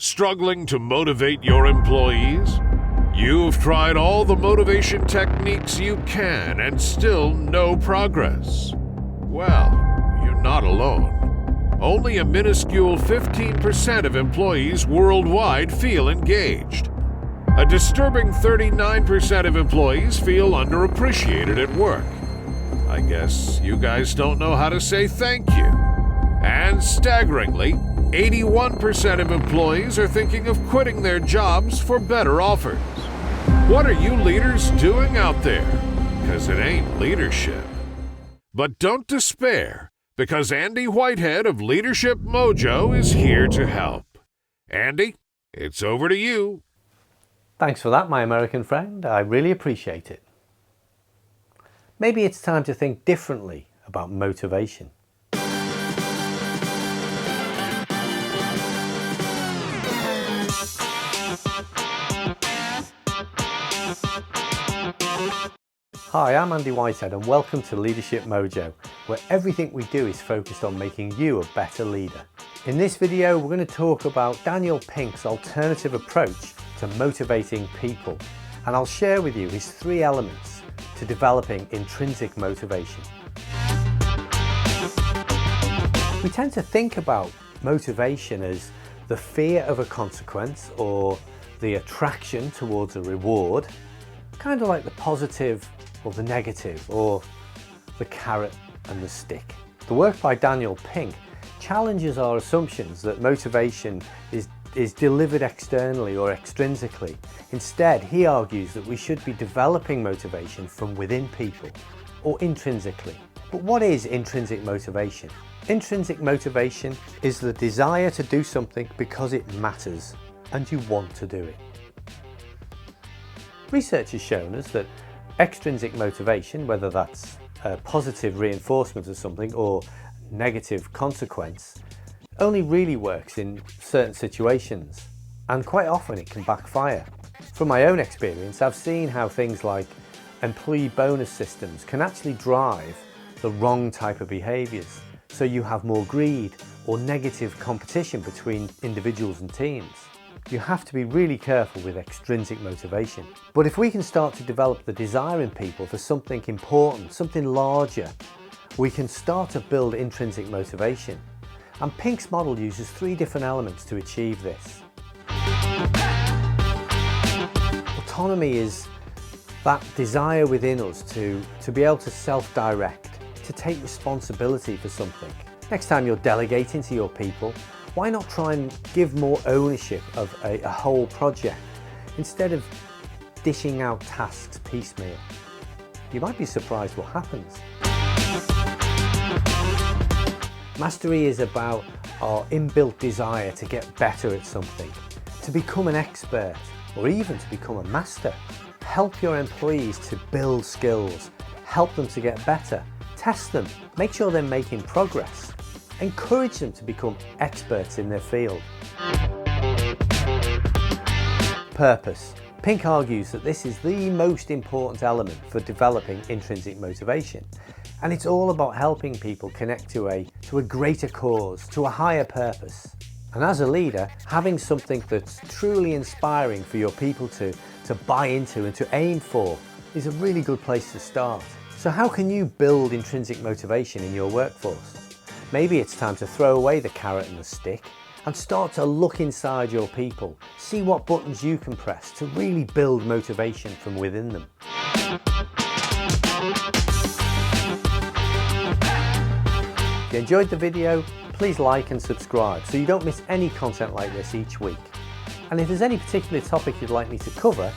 Struggling to motivate your employees? You've tried all the motivation techniques you can and still no progress. Well, you're not alone. Only a minuscule 15% of employees worldwide feel engaged. A disturbing 39% of employees feel underappreciated at work. I guess you guys don't know how to say thank you. And staggeringly, 81% of employees are thinking of quitting their jobs for better offers. What are you leaders doing out there? 'Cause it ain't leadership. But don't despair, because Andy Whitehead of Leadership Mojo is here to help. Andy, it's over to you. Thanks for that, my American friend. I really appreciate it. Maybe it's time to think differently about motivation. Hi, I'm Andy Whitehead and welcome to Leadership Mojo, where everything we do is focused on making you a better leader. In this video, we're going to talk about Daniel Pink's alternative approach to motivating people, and I'll share with you his 3 elements to developing intrinsic motivation. We tend to think about motivation as the fear of a consequence or the attraction towards a reward, kind of like the positive or the negative, or the carrot and the stick. The work by Daniel Pink challenges our assumptions that motivation is delivered externally or extrinsically. Instead, he argues that we should be developing motivation from within people, or intrinsically. But what is intrinsic motivation? Intrinsic motivation is the desire to do something because it matters and you want to do it. Research has shown us that extrinsic motivation, whether that's a positive reinforcement of something or negative consequence, only really works in certain situations, and quite often it can backfire. From my own experience, I've seen how things like employee bonus systems can actually drive the wrong type of behaviours, so you have more greed or negative competition between individuals and teams. You have to be really careful with extrinsic motivation. But if we can start to develop the desire in people for something important, something larger, we can start to build intrinsic motivation. And Pink's model uses 3 different elements to achieve this. Autonomy is that desire within us to be able to self-direct, to take responsibility for something. Next time you're delegating to your people, why not try and give more ownership of a whole project instead of dishing out tasks piecemeal? You might be surprised what happens. Mastery is about our inbuilt desire to get better at something, to become an expert, or even to become a master. Help your employees to build skills, help them to get better, test them, make sure they're making progress. Encourage them to become experts in their field. Purpose. Pink argues that this is the most important element for developing intrinsic motivation, and it's all about helping people connect to a greater cause, to a higher purpose. And as a leader, having something that's truly inspiring for your people to buy into and to aim for is a really good place to start. So how can you build intrinsic motivation in your workforce? Maybe it's time to throw away the carrot and the stick and start to look inside your people, see what buttons you can press to really build motivation from within them. If you enjoyed the video, please like and subscribe so you don't miss any content like this each week. And if there's any particular topic you'd like me to cover,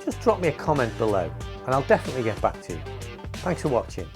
just drop me a comment below and I'll definitely get back to you. Thanks for watching.